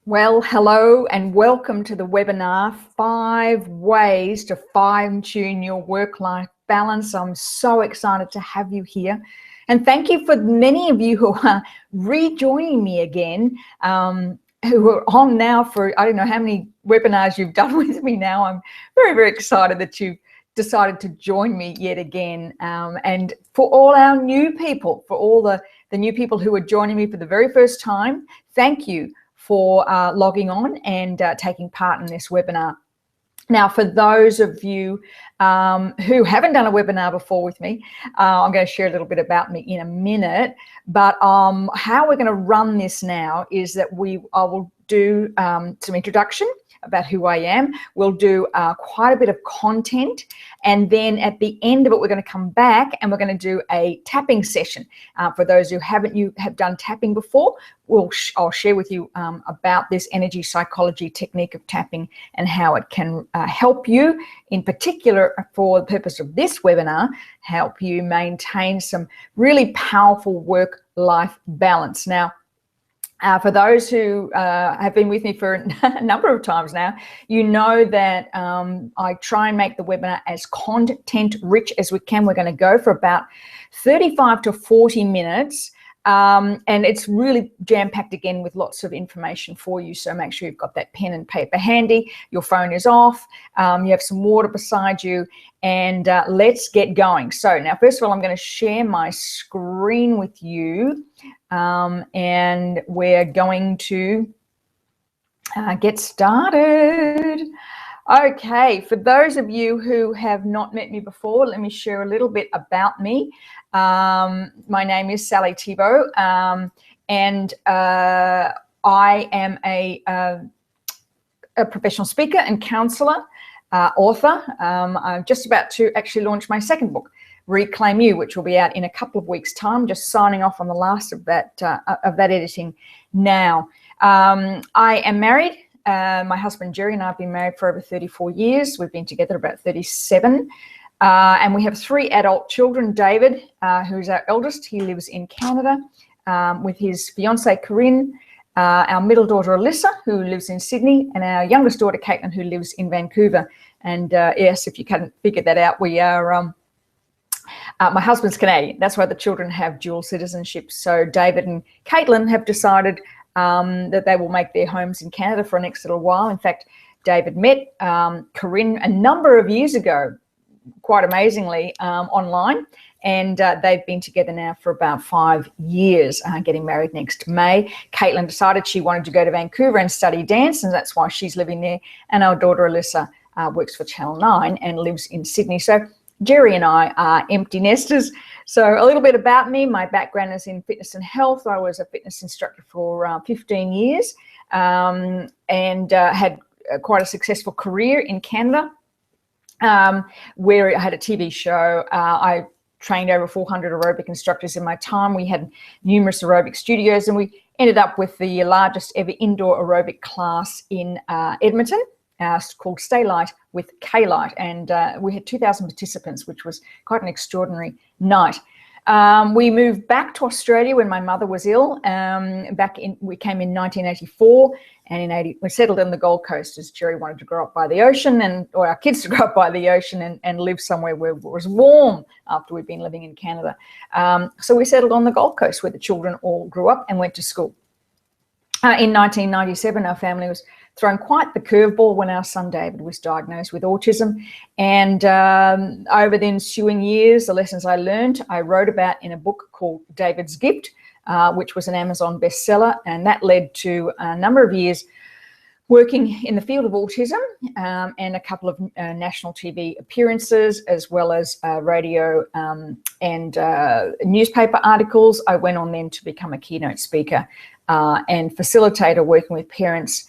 Well, hello and welcome to the webinar, 5 Ways to Fine-Tune Your Work-Life Balance. I'm so excited to have you here. And thank you for many of you who are rejoining me again, who are on now for, I don't know how many webinars you've done with me now. I'm very, very excited that you've decided to join me yet again. And for all our new people, for all the new people who are joining me for the very first time, thank you for logging on and taking part in this webinar. Now, for those of you who haven't done a webinar before with me, I'm going to share a little bit about me in a minute. But how we're going to run this now is that I will do some introduction about who I am. We'll do quite a bit of content, and then at the end of it, we're going to come back and we're going to do a tapping session. For those who have done tapping before, I'll share with you about this energy psychology technique of tapping and how it can help you, in particular for the purpose of this webinar, help you maintain some really powerful work-life balance. Now, for those who have been with me for a number of times now, you know that I try and make the webinar as content rich as we can. We're going to go for about 35 to 40 minutes. And it's really jam-packed again with lots of information for you. So make sure you've got that pen and paper handy. Your phone is off. You have some water beside you. And let's get going. So now, first of all, I'm going to share my screen with you. And we're going to get started. Okay, for those of you who have not met me before, let me share a little bit about me. My name is Sally Thibault, and I am a professional speaker and counsellor, author. I'm just about to actually launch my second book, Reclaim You, which will be out in a couple of weeks' time. Just signing off on the last of that editing now. I am married. My husband Jerry and I have been married for over 34 years. We've been together about 37. And we have 3 adult children. David, who's our eldest, he lives in Canada with his fiancée Corinne, our middle daughter Alyssa, who lives in Sydney, and our youngest daughter Caitlin, who lives in Vancouver. And yes, if you hadn't figured that out, we are, my husband's Canadian. That's why the children have dual citizenship. So David and Caitlin have decided that they will make their homes in Canada for the next little while. In fact, David met Corinne a number of years ago, quite amazingly, online, and they've been together now for about 5 years, getting married next May. Caitlin decided she wanted to go to Vancouver and study dance, and that's why she's living there. And our daughter Alyssa works for Channel 9 and lives in Sydney. So Jerry and I are empty nesters. So a little bit about me. My background is in fitness and health. I was a fitness instructor for 15 years and had quite a successful career in Canada, where I had a TV show. I trained over 400 aerobic instructors in my time. We had numerous aerobic studios, and we ended up with the largest ever indoor aerobic class in Edmonton, called Stay Light with K-Light, and we had 2,000 participants, which was quite an extraordinary night. We moved back to Australia when my mother was ill. We came in 1984, and we settled in the Gold Coast as Jerry wanted to grow up by the ocean, or our kids to grow up by the ocean and live somewhere where it was warm after we'd been living in Canada. So we settled on the Gold Coast, where the children all grew up and went to school. In 1997, our family was thrown quite the curveball when our son David was diagnosed with autism. And over the ensuing years, the lessons I learned, I wrote about in a book called David's Gift, which was an Amazon bestseller. And that led to a number of years working in the field of autism, and a couple of national TV appearances, as well as radio and newspaper articles. I went on then to become a keynote speaker and facilitator, working with parents,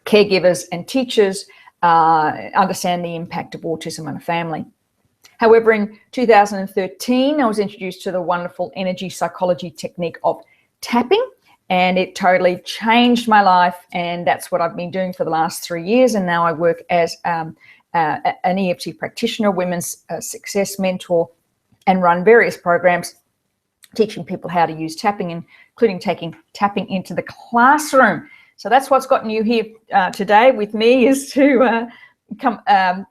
caregivers and teachers understand the impact of autism on a family. However, in 2013, I was introduced to the wonderful energy psychology technique of tapping, and it totally changed my life, and that's what I've been doing for the last 3 years. And now I work as an EFT practitioner, women's success mentor, and run various programs teaching people how to use tapping in including tapping into the classroom. So that's what's gotten you here today with me, is to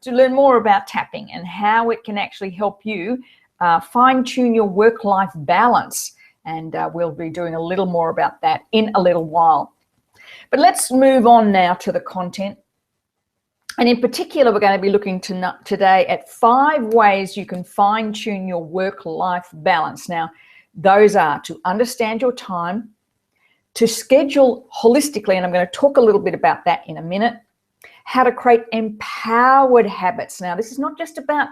learn more about tapping and how it can actually help you fine-tune your work-life balance. And we'll be doing a little more about that in a little while. But let's move on now to the content. And in particular, we're going to be looking today at 5 ways you can fine-tune your work-life balance. Now, those are to understand your time, to schedule holistically, and I'm going to talk a little bit about that in a minute, how to create empowered habits. Now, this is not just about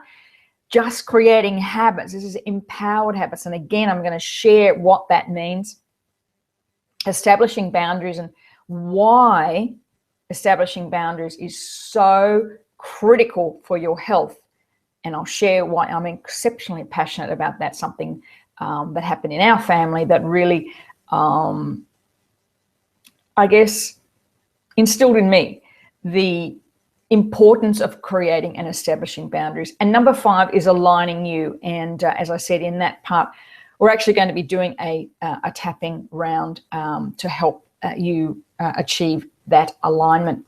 just creating habits. This is empowered habits. And again, I'm going to share what that means, establishing boundaries, and why establishing boundaries is so critical for your health. And I'll share why I'm exceptionally passionate about that, something that happened in our family that really, I guess, instilled in me the importance of creating and establishing boundaries. And number 5 is aligning you. And as I said in that part, we're actually going to be doing a tapping round to help you achieve that alignment.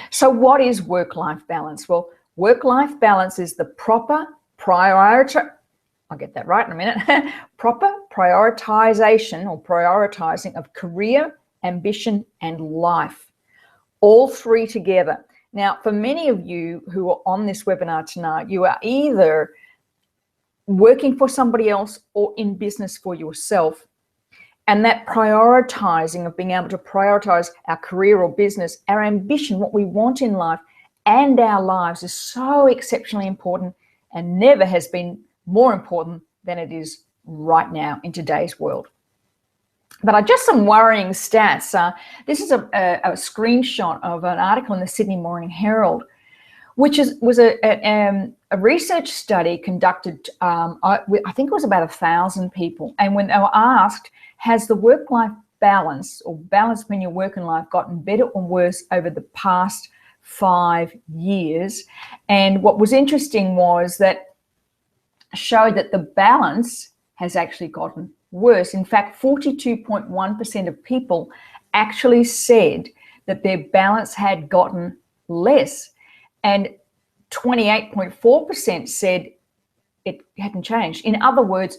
So what is work-life balance? Well, work-life balance is the proper I'll get that right in a minute, proper prioritization or prioritizing of career, ambition, and life, all 3 together. Now, for many of you who are on this webinar tonight, you are either working for somebody else or in business for yourself. And that prioritizing of being able to prioritize our career or business, our ambition, what we want in life, and our lives is so exceptionally important, and never has been more important than it is right now in today's world. But just some worrying stats. This is a screenshot of an article in the Sydney Morning Herald, which was a research study conducted, I think it was about 1,000 people. And when they were asked, has the work-life balance or balance between your work and life gotten better or worse over the past 5 years? And what was interesting was that showed that the balance has actually gotten worse. In fact, 42.1% of people actually said that their balance had gotten less, and 28.4% said it hadn't changed. In other words,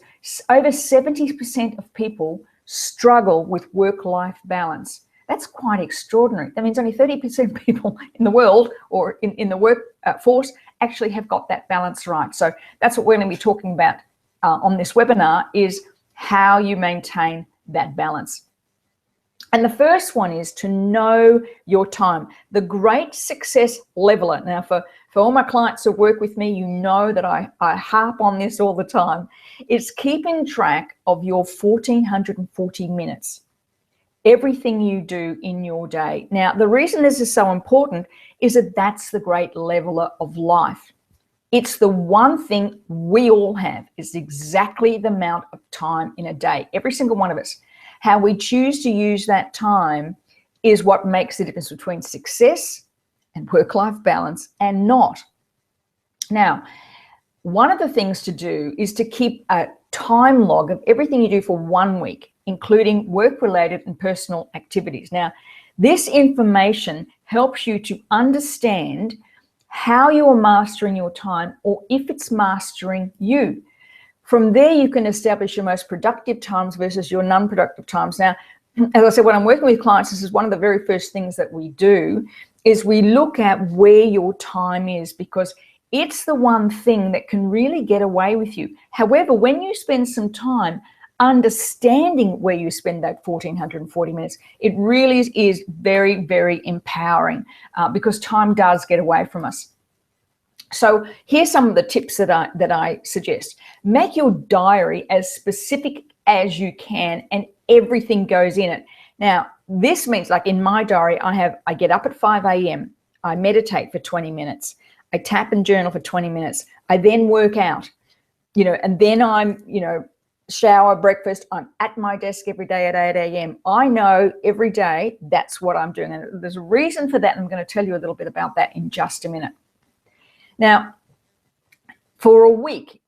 over 70% of people struggle with work-life balance. That's quite extraordinary. That means only 30% of people in the world or in the workforce actually have got that balance right. So that's what we're going to be talking about on this webinar, is how you maintain that balance. And the first one is to know your time, the great success leveler. Now, for all my clients who work with me, you know that I harp on this all the time. It's keeping track of your 1,440 minutes, everything you do in your day. Now, the reason this is so important is that that's the great leveler of life. It's the one thing we all have, is exactly the amount of time in a day, every single one of us. How we choose to use that time is what makes the difference between success and work-life balance and not. Now, one of the things to do is to keep a time log of everything you do for 1 week, including work-related and personal activities. Now, this information helps you to understand how you are mastering your time, or if it's mastering you. From there, you can establish your most productive times versus your non-productive times. Now, as I said, when I'm working with clients, this is one of the very first things that we do, is we look at where your time is, because it's the one thing that can really get away with you. However, when you spend some time understanding where you spend that 1,440 minutes, it really is very, very empowering, because time does get away from us. So here's some of the tips that I suggest. Make your diary as specific as you can, and everything goes in it. Now, this means, like in my diary, I get up at 5 a.m. I meditate for 20 minutes. I tap and journal for 20 minutes. I then work out, and then I'm, shower, breakfast. I'm at my desk every day at 8 a.m. I know every day that's what I'm doing. And there's a reason for that. And I'm going to tell you a little bit about that in just a minute. Now, for a week,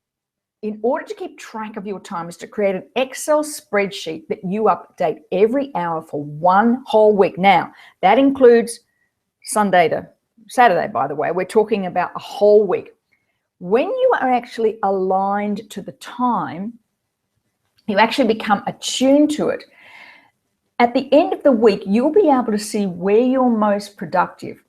in order to keep track of your time is to create an Excel spreadsheet that you update every hour for one whole week. Now, that includes Sunday to Saturday, by the way. We're talking about a whole week. When you are actually aligned to the time, you actually become attuned to it. At the end of the week, you'll be able to see where you're most productive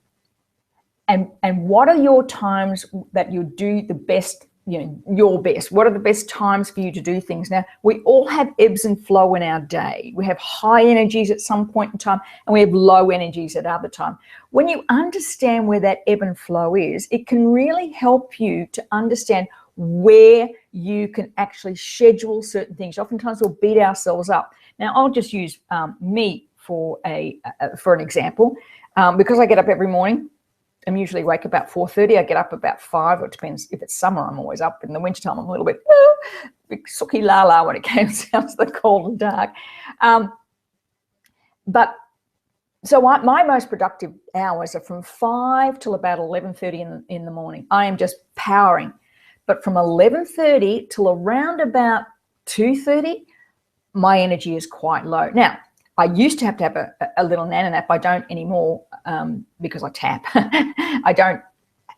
and what are your times that you do the best, your best. What are the best times for you to do things? Now, we all have ebbs and flow in our day. We have high energies at some point in time and we have low energies at other time. When you understand where that ebb and flow is, it can really help you to understand where you can actually schedule certain things. Oftentimes we'll beat ourselves up. Now, I'll just use me for an example. Because I get up every morning, I'm usually awake about 4:30. I get up about 5, or it depends. If it's summer, I'm always up. In the wintertime, I'm a little bit sooky la la when it comes down to the cold and dark. So my most productive hours are from 5 till about 11:30 in the morning. I am just powering. But from 11:30 till around about 2:30, my energy is quite low. Now, I used to have a little nana nap. I don't anymore because I tap. I don't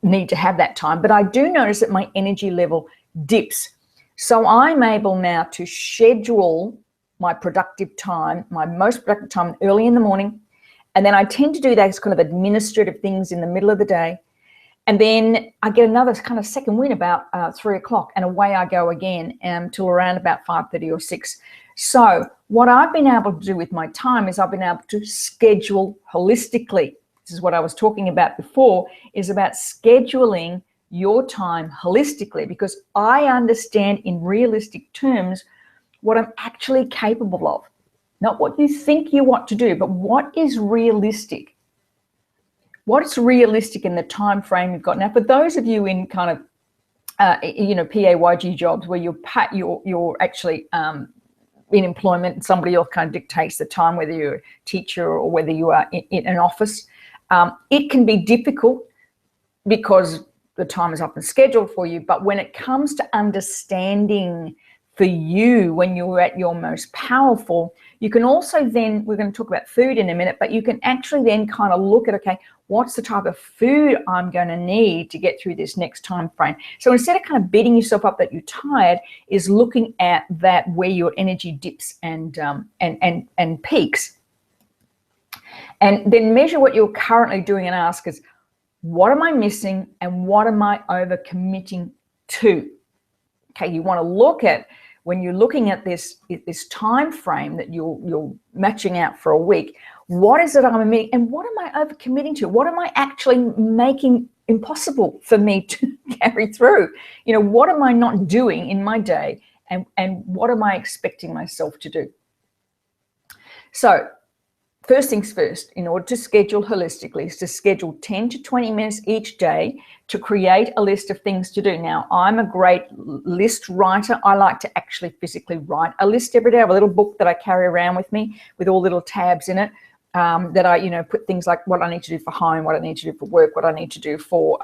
need to have that time, but I do notice that my energy level dips. So I'm able now to schedule my productive time, my most productive time early in the morning. And then I tend to do those kind of administrative things in the middle of the day. And then I get another kind of second win about 3 o'clock and away I go again till around about 5:30 or 6. So what I've been able to do with my time is I've been able to schedule holistically. This is what I was talking about before, is about scheduling your time holistically, because I understand in realistic terms what I'm actually capable of. Not what you think you want to do, but what is realistic. What's realistic in the time frame you've got. Now, for those of you in kind of, PAYG jobs where you're actually in employment and somebody else kind of dictates the time, whether you're a teacher or whether you are in an office, it can be difficult because the time is often scheduled for you. But when it comes to understanding for you when you're at your most powerful, you can also then, we're going to talk about food in a minute, but you can actually then kind of look at, okay, what's the type of food I'm going to need to get through this next time frame? So instead of kind of beating yourself up that you're tired, is looking at that where your energy dips and peaks. And then measure what you're currently doing and ask is, what am I missing and what am I over committing to? Okay, you want to look at, when you're looking at this time frame that you're matching out for a week, what is it I'm omitting and what am I over committing to? What am I actually making impossible for me to carry through? What am I not doing in my day and what am I expecting myself to do? So first things first, in order to schedule holistically, is to schedule 10 to 20 minutes each day to create a list of things to do. Now, I'm a great list writer. I like to actually physically write a list every day. I have a little book that I carry around with me with all little tabs in it that I, put things like what I need to do for home, what I need to do for work, what I need to do for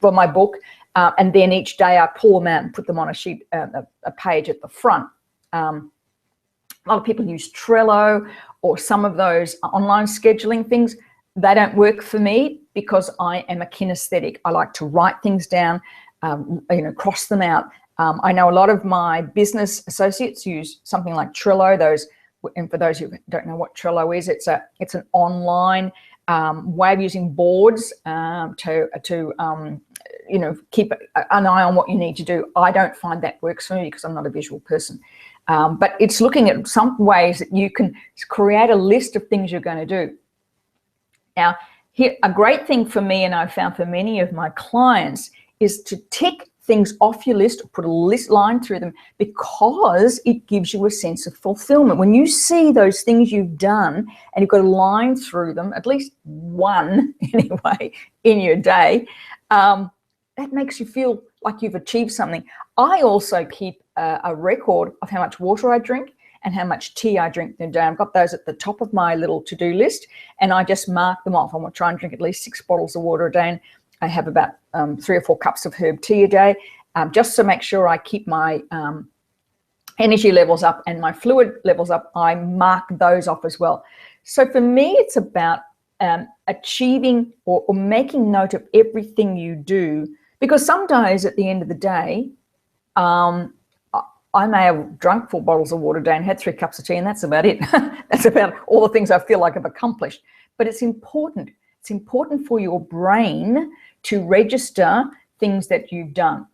my book. And then each day I pull them out and put them on a sheet, a page at the front. A lot of people use Trello or some of those online scheduling things. They don't work for me because I am a kinesthetic. I like to write things down, cross them out. I know a lot of my business associates use something like Trello. And for those who don't know what Trello is, it's an online way of using boards to keep an eye on what you need to do. I don't find that works for me because I'm not a visual person. But it's looking at some ways that you can create a list of things you're going to do. Now, here, a great thing for me, and I've found for many of my clients, is to tick things off your list or put a list line through them, because it gives you a sense of fulfillment. When you see those things you've done and you've got a line through them, at least one anyway in your day, that makes you feel like you've achieved something. I also keep a record of how much water I drink and how much tea I drink in a day. I've got those at the top of my little to-do list, and I just mark them off. I want to try and drink at least 6 bottles of water a day, and I have about 3 or 4 cups of herb tea a day. just to make sure I keep my energy levels up and my fluid levels up, I mark those off as well. So for me, it's about achieving or making note of everything you do, because some days at the end of the day, I may have drunk 4 bottles of water a day and had 3 cups of tea, and that's about it. That's about all the things I feel like I've accomplished. But it's important. It's important for your brain to register things that you've done.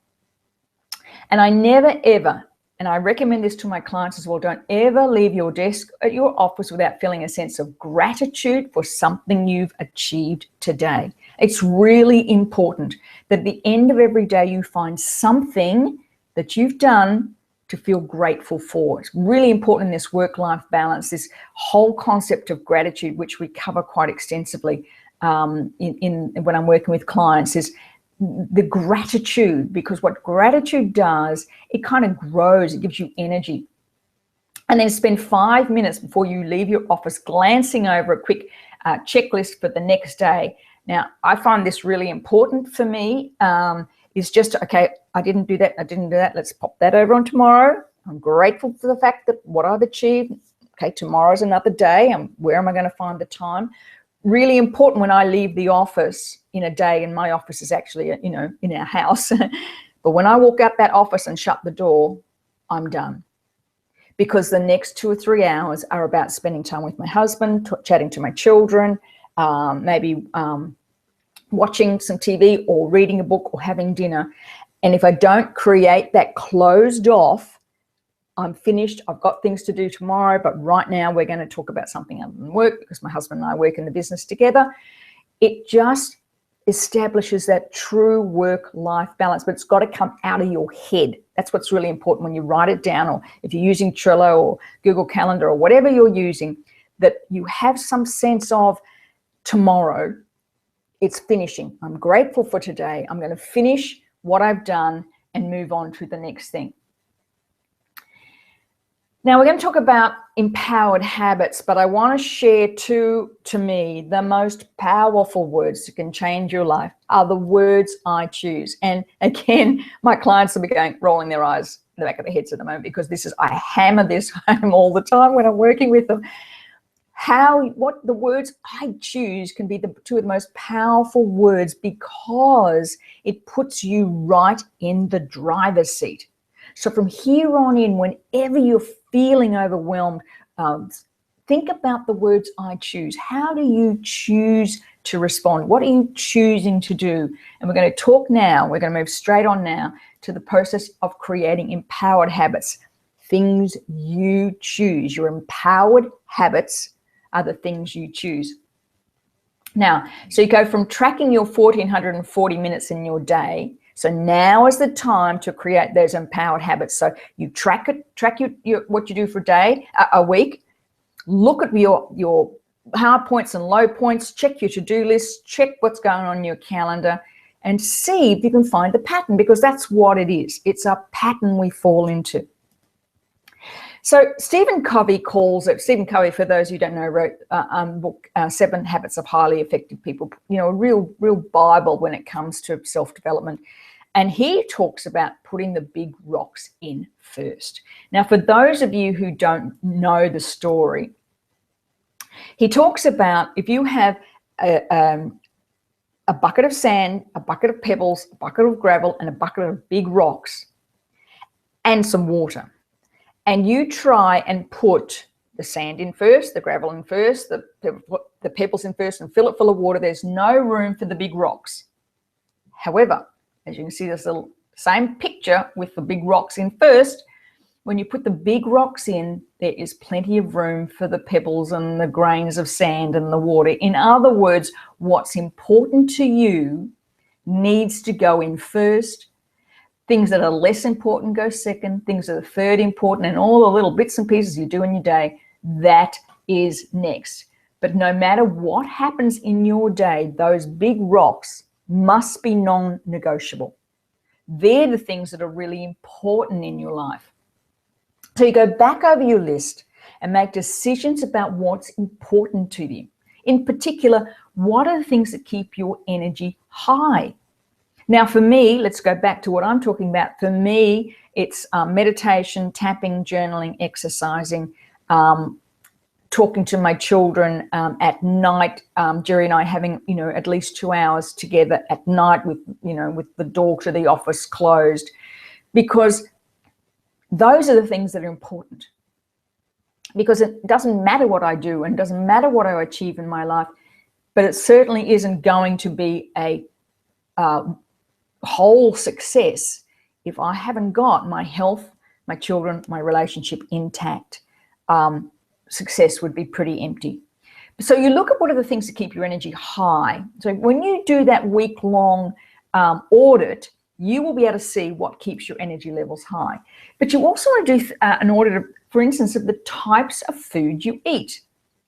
And I never, ever, and I recommend this to my clients as well, don't ever leave your desk at your office without feeling a sense of gratitude for something you've achieved today. It's really important that at the end of every day you find something that you've done to feel grateful for. It's really important in this work-life balance, this whole concept of gratitude, which we cover quite extensively in when I'm working with clients, is the gratitude, because what gratitude does, it kind of grows, it gives you energy. And then spend 5 minutes before you leave your office glancing over a quick checklist for the next day. Now, I find this really important for me. Is just, okay, I didn't do that, let's pop that over on tomorrow. I'm grateful for the fact that what I've achieved. Okay, tomorrow's another day, and where am I going to find the time? Really important when I leave the office in a day, and my office is actually, in our house. But when I walk out that office and shut the door, I'm done. Because the next 2 or 3 hours are about spending time with my husband, chatting to my children, maybe watching some TV or reading a book or having dinner. And if I don't create that closed off, I'm finished. I've got things to do tomorrow, but right now we're going to talk about something other than work, because my husband and I work in the business together. It just establishes that true work-life balance, but it's got to come out of your head. That's what's really important when you write it down, or if you're using Trello or Google Calendar or whatever you're using, that you have some sense of tomorrow. It's finishing. I'm grateful for today. I'm going to finish what I've done and move on to the next thing. Now, we're going to talk about empowered habits, but I want to share two, to me, the most powerful words that can change your life are the words I choose. And again, my clients will be rolling their eyes in the back of their heads at the moment, because I hammer this home all the time when I'm working with them. What the words I choose can be the 2 of the most powerful words, because it puts you right in the driver's seat. So from here on in, whenever you're feeling overwhelmed, think about the words I choose. How do you choose to respond? What are you choosing to do? And we're going to talk now, we're going to move straight on now to the process of creating empowered habits. Things you choose. Your empowered habits are the things you choose. Now, so you go from tracking your 1,440 minutes in your day. So now is the time to create those empowered habits. So you track your what you do for a week. Look at your high points and low points. Check your to-do list. Check what's going on in your calendar, and see if you can find the pattern, because that's what it is. It's a pattern we fall into. So Stephen Covey, for those who don't know, wrote a book, 7 Habits of Highly Effective People, a real Bible when it comes to self-development. And he talks about putting the big rocks in first. Now, for those of you who don't know the story, he talks about if you have a bucket of sand, a bucket of pebbles, a bucket of gravel, and a bucket of big rocks, and some water, and you try and put the sand in first, the gravel in first, the pebbles in first, and fill it full of water, there's no room for the big rocks. However, as you can see, this little same picture with the big rocks in first. When you put the big rocks in, there is plenty of room for the pebbles and the grains of sand and the water. In other words, what's important to you needs to go in first. Things that are less important go second. Things that are third important, and all the little bits and pieces you do in your day, that is next. But no matter what happens in your day, those big rocks must be non-negotiable. They're the things that are really important in your life. So you go back over your list and make decisions about what's important to you. In particular, what are the things that keep your energy high? Now, for me, let's go back to what I'm talking about. For me, it's meditation, tapping, journaling, exercising, talking to my children at night, Jerry and I having, at least 2 hours together at night with the door to the office closed, because those are the things that are important. Because it doesn't matter what I do and it doesn't matter what I achieve in my life, but it certainly isn't going to be a whole success if I haven't got my health, my children, my relationship intact. Success would be pretty empty. So you look at what are the things that keep your energy high. So when you do that week-long audit, you will be able to see what keeps your energy levels high. But you also want to do an audit, for instance, of the types of food you eat.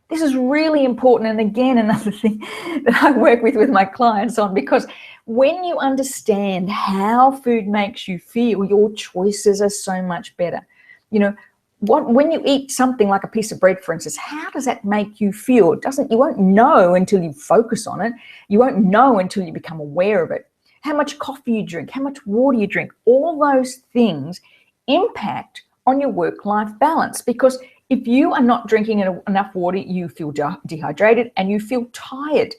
This is really important. And again, another thing that I work with my clients on, because when you understand how food makes you feel, your choices are so much better. When you eat something like a piece of bread, for instance, how does that make you feel? You won't know until you focus on it. You won't know until you become aware of it. How much coffee you drink, how much water you drink, all those things impact on your work-life balance, because if you are not drinking enough water, you feel dehydrated and you feel tired.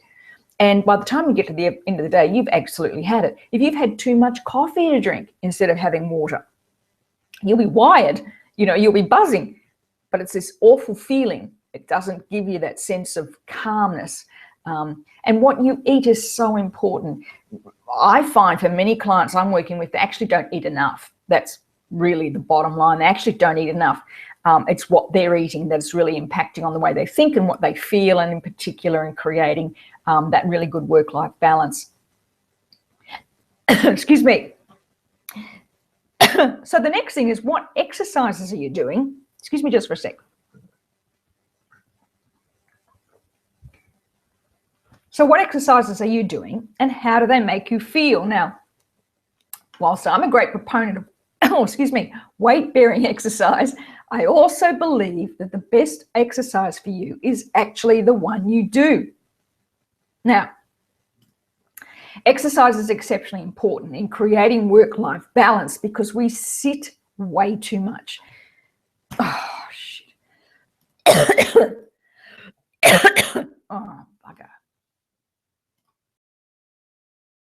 And by the time you get to the end of the day, you've absolutely had it. If you've had too much coffee to drink instead of having water, you'll be wired, you'll be buzzing, but it's this awful feeling. It doesn't give you that sense of calmness. And what you eat is so important. I find for many clients I'm working with, they actually don't eat enough. That's really the bottom line. They actually don't eat enough. It's what they're eating that's really impacting on the way they think and what they feel, and in particular in creating that really good work-life balance. Excuse me. So the next thing is, what exercises are you doing? Excuse me just for a sec. So what exercises are you doing and how do they make you feel? Now, whilst I'm a great proponent of weight-bearing exercise, I also believe that the best exercise for you is actually the one you do. Now, exercise is exceptionally important in creating work-life balance because we sit way too much. Oh, shit. Oh.